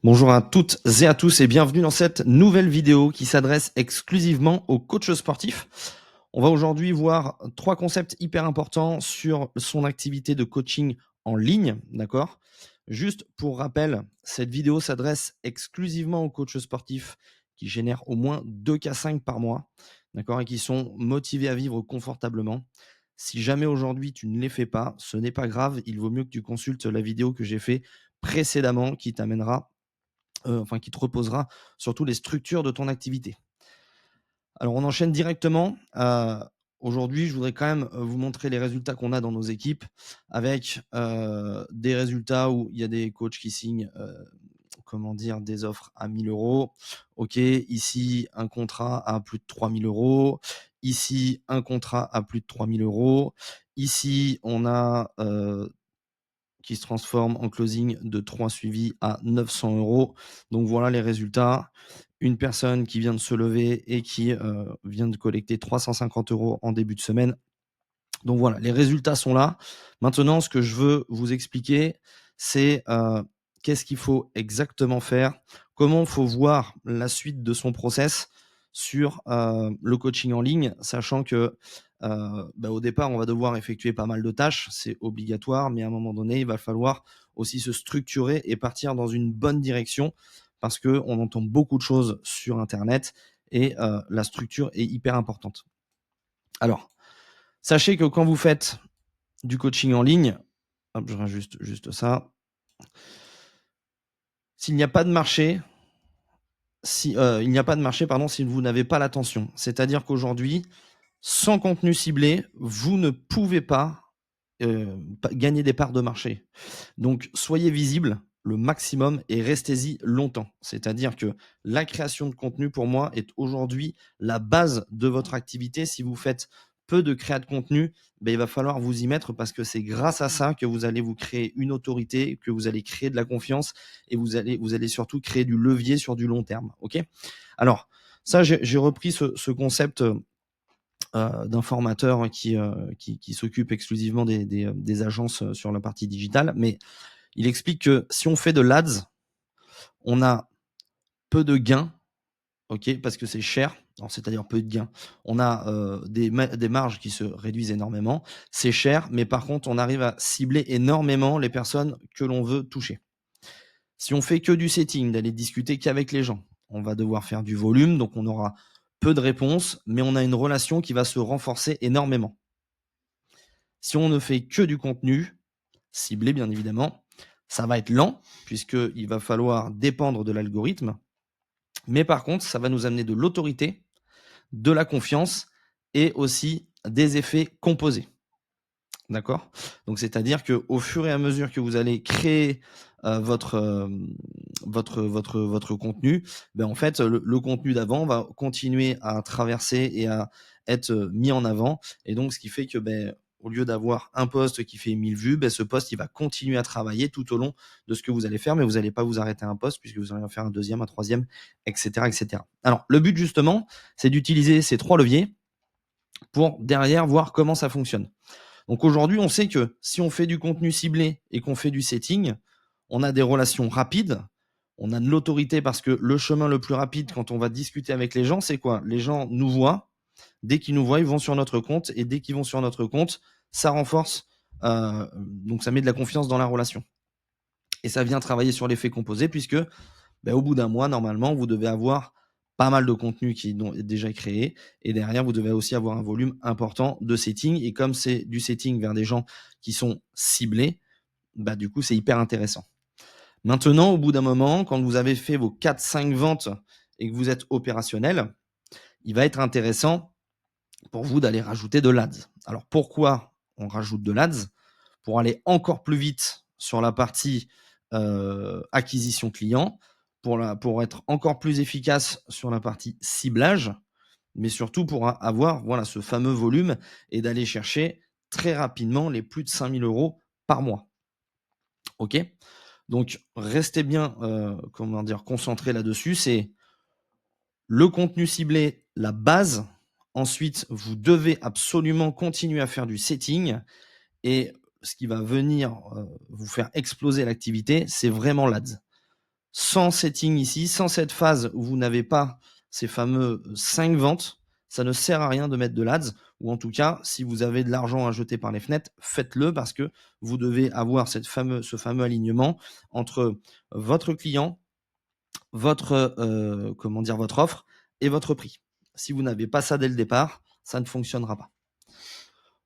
Bonjour à toutes et à tous et bienvenue dans cette nouvelle vidéo qui s'adresse exclusivement aux coachs sportifs. On va aujourd'hui voir 3 concepts hyper importants sur son activité de coaching en ligne, d'accord? Juste pour rappel, cette vidéo s'adresse exclusivement aux coachs sportifs qui génèrent au moins 2 cas 5 par mois, d'accord? Et qui sont motivés à vivre confortablement. Si jamais aujourd'hui tu ne les fais pas, ce n'est pas grave, il vaut mieux que tu consultes la vidéo que j'ai fait précédemment qui t'amènera enfin qui te reposera sur toutes les structures de ton activité. Alors on enchaîne directement. Aujourd'hui, je voudrais quand même, vous montrer les résultats qu'on a dans nos équipes avec, des résultats où il y a des coachs qui signent, comment dire? Des offres à 1 000 €. OK, ici un contrat à plus de 3 000 €. Ici un contrat à plus de 3 000 €. Ici on a, qui se transforme en closing de 3 suivis à 900 €. Donc voilà les résultats. Une personne qui vient de se lever et qui, vient de collecter 350 € en début de semaine. Donc voilà, les résultats sont là. Maintenant, ce que je veux vous expliquer, c'est, qu'est-ce qu'il faut exactement faire? Comment il faut voir la suite de son process sur, le coaching en ligne? Sachant que, au départ, on va devoir effectuer pas mal de tâches, c'est obligatoire, mais à un moment donné, il va falloir aussi se structurer et partir dans une bonne direction parce qu'on entend beaucoup de choses sur internet et la structure est hyper importante. Alors, sachez que quand vous faites du coaching en ligne, hop, je rajuste juste ça. S'il n'y a pas de marché, si, il n'y a pas de marché, pardon, si vous n'avez pas l'attention. C'est-à-dire qu'aujourd'hui, sans contenu ciblé, vous ne pouvez pas, gagner des parts de marché. Donc soyez visible le maximum et restez-y longtemps. C'est-à-dire que la création de contenu, pour moi, est aujourd'hui la base de votre activité. Si vous faites peu de créa de contenu, beh, il va falloir vous y mettre parce que c'est grâce à ça que vous allez vous créer une autorité, que vous allez créer de la confiance et vous allez surtout créer du levier sur du long terme. OK? Alors ça, j'ai repris ce concept, d'un formateur qui s'occupe exclusivement des agences, sur la partie digitale, mais il explique que si on fait de l'Ads, on a peu de gains, OK, parce que c'est cher. Alors c'est-à-dire peu de gains. On a, des marges qui se réduisent énormément. C'est cher, mais par contre, on arrive à cibler énormément les personnes que l'on veut toucher. Si on fait que du setting, d'aller discuter qu'avec les gens, on va devoir faire du volume, donc on aura peu de réponses, mais on a une relation qui va se renforcer énormément. Si on ne fait que du contenu, ciblé bien évidemment, ça va être lent puisqu'il va falloir dépendre de l'algorithme, mais par contre, ça va nous amener de l'autorité, de la confiance et aussi des effets composés. D'accord? Donc c'est-à-dire qu'au fur et à mesure que vous allez créer, votre contenu, ben, en fait, le contenu d'avant va continuer à traverser et à être, mis en avant et donc ce qui fait que, beh, au lieu d'avoir un post qui fait 1000 vues, beh, ce post, il va continuer à travailler tout au long de ce que vous allez faire, mais vous allez pas vous arrêter à un post puisque vous allez en faire un deuxième, un troisième, et cetera, et cetera. Alors le but justement, c'est d'utiliser ces 3 leviers pour derrière voir comment ça fonctionne. Donc aujourd'hui, on sait que si on fait du contenu ciblé et qu'on fait du setting, on a des relations rapides, on a de l'autorité parce que le chemin le plus rapide quand on va discuter avec les gens, c'est quoi? Les gens nous voient, dès qu'ils nous voient, ils vont sur notre compte et dès qu'ils vont sur notre compte, ça renforce, donc ça met de la confiance dans la relation et ça vient travailler sur l'effet composé puisque au bout d'un mois, normalement, vous devez avoir pas mal de contenu qui est déjà créé et derrière, vous devez aussi avoir un volume important de setting et comme c'est du setting vers des gens qui sont ciblés, du coup, c'est hyper intéressant. Maintenant, au bout d'un moment, quand vous avez fait vos 4-5 ventes et que vous êtes opérationnel, il va être intéressant pour vous d'aller rajouter de l'Ads. Alors pourquoi on rajoute de l'Ads? Pour aller encore plus vite sur la partie, acquisition client, pour être encore plus efficace sur la partie ciblage, mais surtout pour avoir, voilà, ce fameux volume et d'aller chercher très rapidement les plus de 5 000 € par mois. OK? Donc restez bien, comment dire? Concentrés là-dessus. C'est le contenu ciblé, la base. Ensuite, vous devez absolument continuer à faire du setting et ce qui va venir, vous faire exploser l'activité, c'est vraiment l'Ads. sans setting ici, sans cette phase où vous n'avez pas ces fameux 5 ventes, ça ne sert à rien de mettre de l'Ads ou en tout cas, si vous avez de l'argent à jeter par les fenêtres, faites-le parce que vous devez avoir ce fameux alignement entre votre client, votre, comment dire? Votre offre et votre prix. Si vous n'avez pas ça dès le départ, ça ne fonctionnera pas.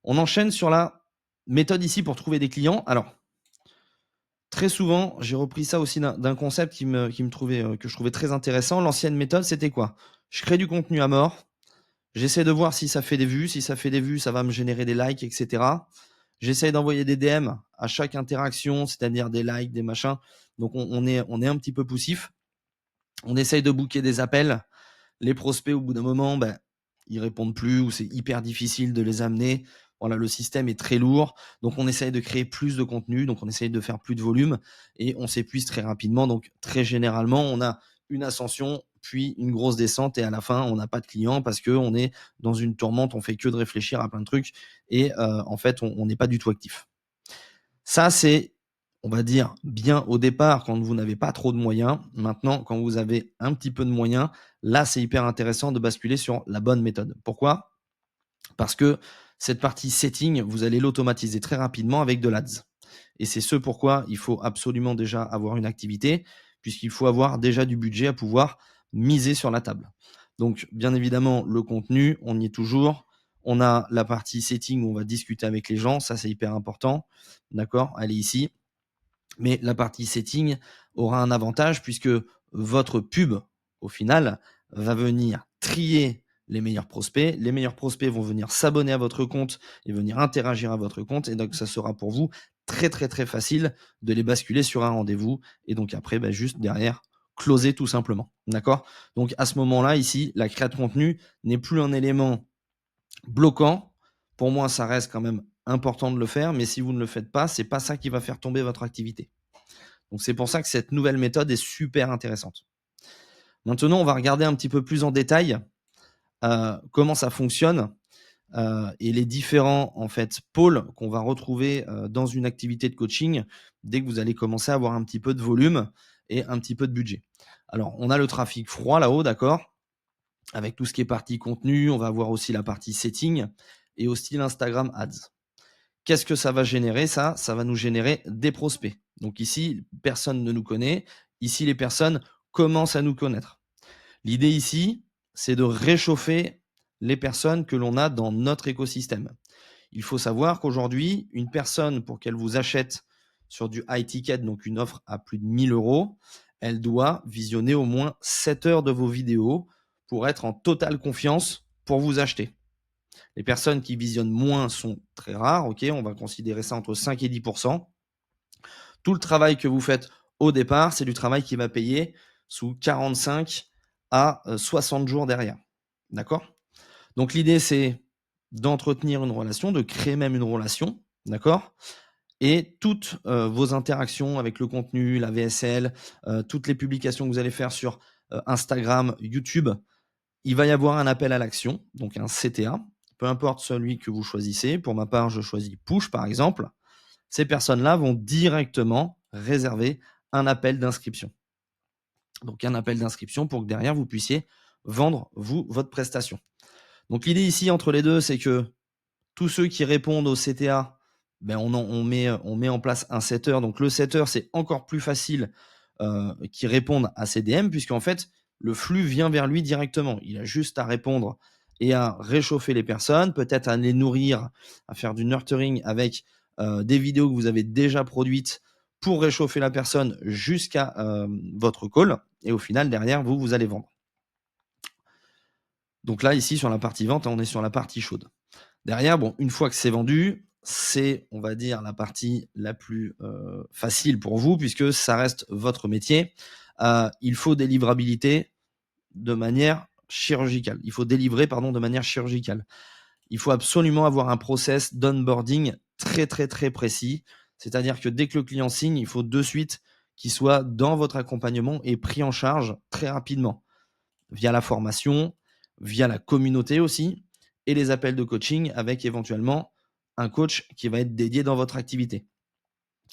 On enchaîne sur la méthode ici pour trouver des clients. Alors, très souvent, j'ai repris ça aussi d'un concept qui me trouvait, que je trouvais très intéressant. L'ancienne méthode, c'était quoi? Je crée du contenu à mort, j'essaie de voir si ça fait des vues. Si ça fait des vues, ça va me générer des likes, et cetera. J'essaie d'envoyer des DM à chaque interaction, c'est-à-dire des likes, des machins. Donc on est un petit peu poussif. On essaye de booker des appels. Les prospects, au bout d'un moment, ben, ils répondent plus ou c'est hyper difficile de les amener. Voilà, le système est très lourd. Donc, on essaye de créer plus de contenu. Donc, on essaye de faire plus de volume et on s'épuise très rapidement. Donc, très généralement, on a une ascension, puis une grosse descente et à la fin, on n'a pas de clients parce qu'on est dans une tourmente. On fait que de réfléchir à plein de trucs et en fait, on n'est pas du tout actif. Ça, c'est, on va dire, bien au départ quand vous n'avez pas trop de moyens. Maintenant, quand vous avez un petit peu de moyens, là, c'est hyper intéressant de basculer sur la bonne méthode. Pourquoi? Parce que cette partie setting, vous allez l'automatiser très rapidement avec de l'Ads. Et c'est ce pourquoi il faut absolument déjà avoir une activité, puisqu'il faut avoir déjà du budget à pouvoir miser sur la table. Donc, bien évidemment, le contenu, on y est toujours. On a la partie setting où on va discuter avec les gens, ça c'est hyper important. D'accord? Elle est ici. Mais la partie setting aura un avantage puisque votre pub, au final, va venir trier les meilleurs prospects. Les meilleurs prospects vont venir s'abonner à votre compte et venir interagir à votre compte. Et donc, ça sera pour vous très, très, très facile de les basculer sur un rendez-vous. Et donc, après, bah, juste derrière, closer tout simplement. D'accord? Donc, à ce moment-là, ici, la création de contenu n'est plus un élément bloquant. Pour moi, ça reste quand même important de le faire. Mais si vous ne le faites pas, c'est pas ça qui va faire tomber votre activité. Donc c'est pour ça que cette nouvelle méthode est super intéressante. Maintenant, on va regarder un petit peu plus en détail comment ça fonctionne et les différents en fait pôles qu'on va retrouver dans une activité de coaching dès que vous allez commencer à avoir un petit peu de volume et un petit peu de budget. Alors, on a le trafic froid là-haut, d'accord, avec tout ce qui est partie contenu. On va avoir aussi la partie setting et aussi l'Instagram Ads. Qu'est-ce que ça va générer ça? Ça va nous générer des prospects. Donc ici, personne ne nous connaît. Ici, les personnes commencent à nous connaître. L'idée ici, c'est de réchauffer les personnes que l'on a dans notre écosystème. Il faut savoir qu'aujourd'hui, une personne, pour qu'elle vous achète sur du high ticket, donc une offre à plus de 1000 euros, elle doit visionner au moins 7 heures de vos vidéos pour être en totale confiance pour vous acheter. Les personnes qui visionnent moins sont très rares, ok, on va considérer ça entre 5 et 10%. Tout le travail que vous faites au départ, c'est du travail qui va payer sous 45 à 60 jours derrière. D'accord? Donc l'idée, c'est d'entretenir une relation, de créer même une relation, d'accord? Et toutes vos interactions avec le contenu, la VSL, toutes les publications que vous allez faire sur Instagram, YouTube, il va y avoir un appel à l'action, donc un CTA, peu importe celui que vous choisissez. Pour ma part, je choisis Push, par exemple. Ces personnes-là vont directement réserver un appel d'inscription. Donc, un appel d'inscription pour que derrière, vous puissiez vendre, vous, votre prestation. Donc, l'idée ici, entre les deux, c'est que tous ceux qui répondent au CTA, ben on met en place un setter. Donc, le setter, c'est encore plus facile qu'ils répondent à ces DM, puisqu'en fait, le flux vient vers lui directement. Il a juste à répondre et à réchauffer les personnes, peut-être à les nourrir, à faire du nurturing avec des vidéos que vous avez déjà produites pour réchauffer la personne jusqu'à votre call. Et au final, derrière, vous allez vendre. Donc là, ici, sur la partie vente, on est sur la partie chaude. Derrière, bon, une fois que c'est vendu, c'est, on va dire, la partie la plus facile pour vous, puisque ça reste votre métier. Il faut des livrabilités de manière chirurgicale. Il faut délivrer, pardon, de manière chirurgicale. Il faut absolument avoir un process d'onboarding très, très, très précis. C'est-à-dire que dès que le client signe, il faut de suite qu'il soit dans votre accompagnement et pris en charge très rapidement via la formation, via la communauté aussi, et les appels de coaching avec éventuellement un coach qui va être dédié dans votre activité.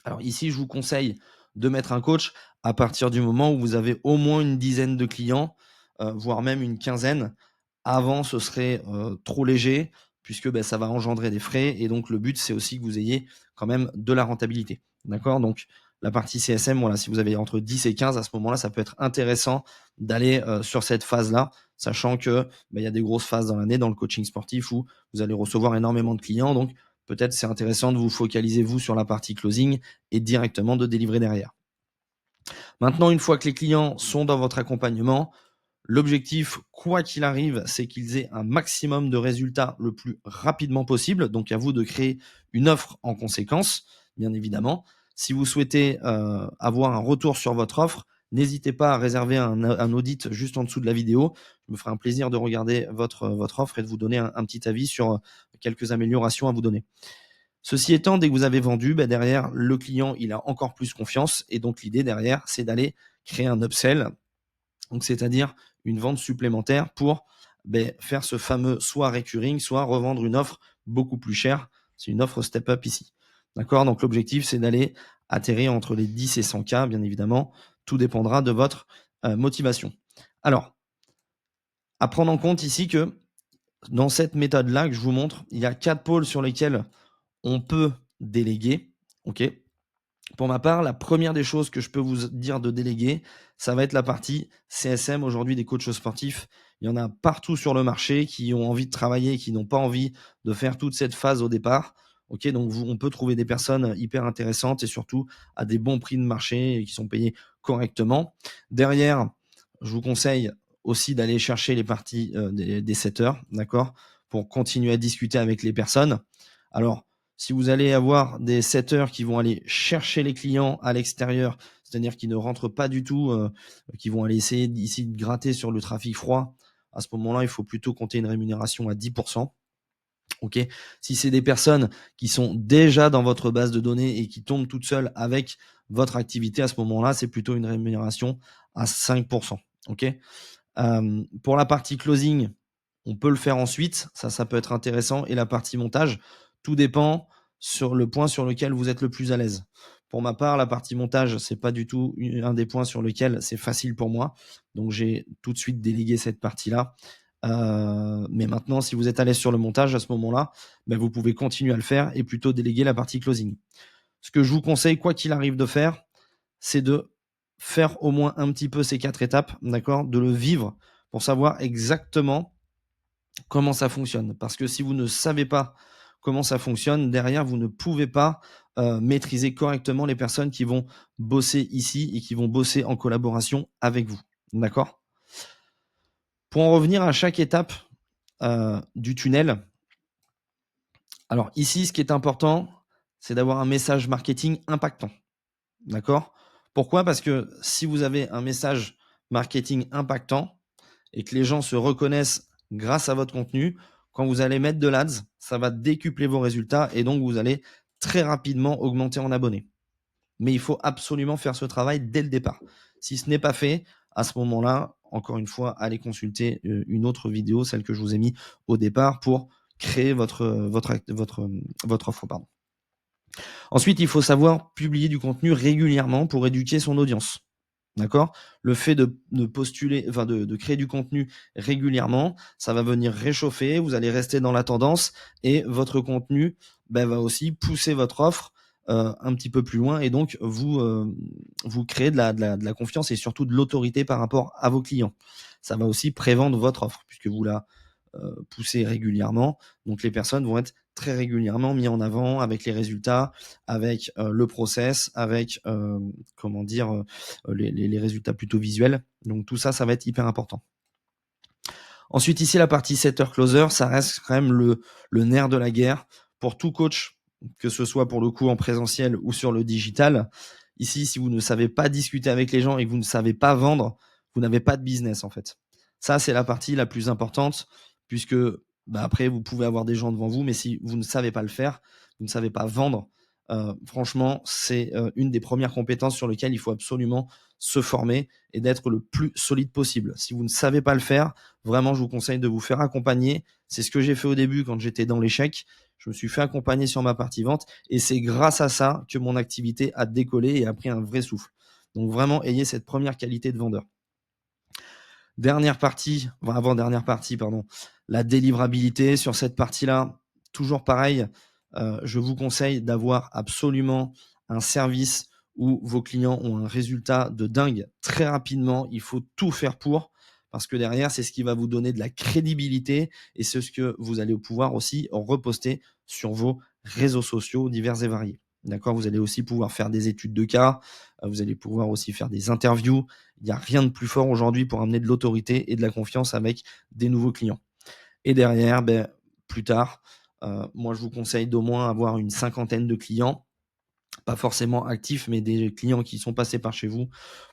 Alors ici, je vous conseille de mettre un coach à partir du moment où vous avez au moins une dizaine de clients, voire même une quinzaine. Avant, ce serait, trop léger puisque, ça va engendrer des frais et donc le but, c'est aussi que vous ayez quand même de la rentabilité. D'accord? Donc la partie CSM, voilà, si vous avez entre 10 et 15 à ce moment-là, ça peut être intéressant d'aller, sur cette phase-là, sachant que, il y a des grosses phases dans l'année dans le coaching sportif où vous allez recevoir énormément de clients. Donc peut-être c'est intéressant de vous focaliser, vous, sur la partie closing et directement de délivrer derrière. Maintenant, une fois que les clients sont dans votre accompagnement, l'objectif, quoi qu'il arrive, c'est qu'ils aient un maximum de résultats le plus rapidement possible. Donc, à vous de créer une offre en conséquence, bien évidemment. Si vous souhaitez avoir un retour sur votre offre, n'hésitez pas à réserver un audit juste en dessous de la vidéo. Je me ferai un plaisir de regarder votre offre et de vous donner un petit avis sur quelques améliorations à vous donner. Ceci étant, dès que vous avez vendu, derrière, le client, il a encore plus confiance. Et donc, l'idée derrière, c'est d'aller créer un upsell, donc c'est-à-dire une vente supplémentaire pour faire ce fameux soit recurring, soit revendre une offre beaucoup plus chère. C'est une offre step-up ici. D'accord? Donc l'objectif, c'est d'aller atterrir entre les 10 et 100 K, bien évidemment. Tout dépendra de votre motivation. Alors, à prendre en compte ici que dans cette méthode-là que je vous montre, il y a 4 pôles sur lesquels on peut déléguer. OK? Pour ma part, la première des choses que je peux vous dire de déléguer, ça va être la partie CSM. Aujourd'hui, des coachs sportifs, il y en a partout sur le marché qui ont envie de travailler, qui n'ont pas envie de faire toute cette phase au départ. OK, donc on peut trouver des personnes hyper intéressantes et surtout à des bons prix de marché et qui sont payés correctement. Derrière, je vous conseille aussi d'aller chercher les parties des setters, d'accord, pour continuer à discuter avec les personnes. Alors, si vous allez avoir des setters qui vont aller chercher les clients à l'extérieur, c'est-à-dire qui ne rentrent pas du tout, qui vont aller essayer ici de gratter sur le trafic froid, à ce moment-là, il faut plutôt compter une rémunération à 10. OK? Si c'est des personnes qui sont déjà dans votre base de données et qui tombent toutes seules avec votre activité, à ce moment-là, c'est plutôt une rémunération à 5. OK? Pour la partie closing, on peut le faire ensuite, ça peut être intéressant et la partie montage, tout dépend sur le point sur lequel vous êtes le plus à l'aise. Pour ma part, la partie montage, c'est pas du tout un des points sur lequel c'est facile pour moi, donc j'ai tout de suite délégué cette partie-là. Mais maintenant, si vous êtes à l'aise sur le montage, à ce moment-là, vous pouvez continuer à le faire et plutôt déléguer la partie closing. Ce que je vous conseille, quoi qu'il arrive de faire, c'est de faire au moins un petit peu ces 4 étapes, d'accord? De le vivre pour savoir exactement comment ça fonctionne. Parce que si vous ne savez pas comment ça fonctionne, derrière, vous ne pouvez pas maîtriser correctement les personnes qui vont bosser ici et qui vont bosser en collaboration avec vous. D'accord? Pour en revenir à chaque étape du tunnel, alors ici, ce qui est important, c'est d'avoir un message marketing impactant. D'accord? Pourquoi? Parce que si vous avez un message marketing impactant et que les gens se reconnaissent grâce à votre contenu, quand vous allez mettre de l'ads, ça va décupler vos résultats et donc vous allez très rapidement augmenter en abonnés. Mais il faut absolument faire ce travail dès le départ. Si ce n'est pas fait, à ce moment-là, encore une fois, allez consulter une autre vidéo, celle que je vous ai mis au départ pour créer votre offre. Pardon. Ensuite, il faut savoir publier du contenu régulièrement pour éduquer son audience. D'accord? Le fait de postuler, enfin de créer du contenu régulièrement, ça va venir réchauffer, vous allez rester dans la tendance et votre contenu va aussi pousser votre offre un petit peu plus loin et donc vous créez de la confiance et surtout de l'autorité par rapport à vos clients. Ça va aussi prévendre votre offre puisque vous la poussez régulièrement. Donc les personnes vont être très régulièrement mis en avant avec les résultats, avec le process, avec comment dire les résultats plutôt visuels. Donc tout ça, ça va être hyper important. Ensuite, ici, la partie setter-closer, ça reste quand même le nerf de la guerre pour tout coach, que ce soit pour le coup en présentiel ou sur le digital. Ici, si vous ne savez pas discuter avec les gens et que vous ne savez pas vendre, vous n'avez pas de business en fait. Ça, c'est la partie la plus importante puisque après, vous pouvez avoir des gens devant vous, mais si vous ne savez pas le faire, vous ne savez pas vendre, franchement, c'est une des premières compétences sur lesquelles il faut absolument se former et d'être le plus solide possible. Si vous ne savez pas le faire, vraiment, je vous conseille de vous faire accompagner. C'est ce que j'ai fait au début quand j'étais dans l'échec. je me suis fait accompagner sur ma partie vente et c'est grâce à ça que mon activité a décollé et a pris un vrai souffle. Donc vraiment, ayez cette première qualité de vendeur. Dernière partie, enfin avant-dernière partie, pardon, la délivrabilité. Sur cette partie-là, toujours pareil, je vous conseille d'avoir absolument un service où vos clients ont un résultat de dingue très rapidement. Il faut tout faire pour, parce que derrière, c'est ce qui va vous donner de la crédibilité et c'est ce que vous allez pouvoir aussi reposter sur vos réseaux sociaux divers et variés. D'accord? Vous allez aussi pouvoir faire des études de cas, vous allez pouvoir aussi faire des interviews. Il n'y a rien de plus fort aujourd'hui pour amener de l'autorité et de la confiance avec des nouveaux clients. Et derrière, ben, plus tard, moi je vous conseille d'au moins avoir une cinquantaine de clients, pas forcément actifs, mais des clients qui sont passés par chez vous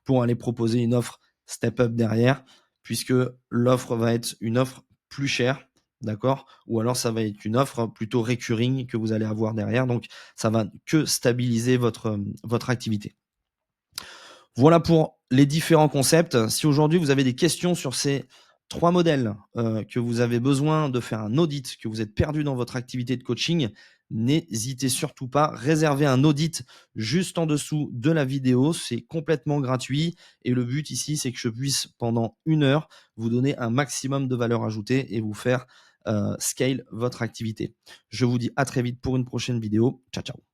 pour aller proposer une offre step up derrière, puisque l'offre va être une offre plus chère, d'accord? Ou alors ça va être une offre plutôt recurring que vous allez avoir derrière, donc ça va que stabiliser votre activité. Voilà pour les différents concepts. Si aujourd'hui vous avez des questions sur ces 3 modèles, que vous avez besoin de faire un audit, que vous êtes perdu dans votre activité de coaching, n'hésitez surtout pas. Réservez un audit juste en dessous de la vidéo. C'est complètement gratuit et le but ici, c'est que je puisse pendant 1 heure vous donner un maximum de valeur ajoutée et vous faire, scale votre activité. Je vous dis à très vite pour une prochaine vidéo. Ciao, ciao.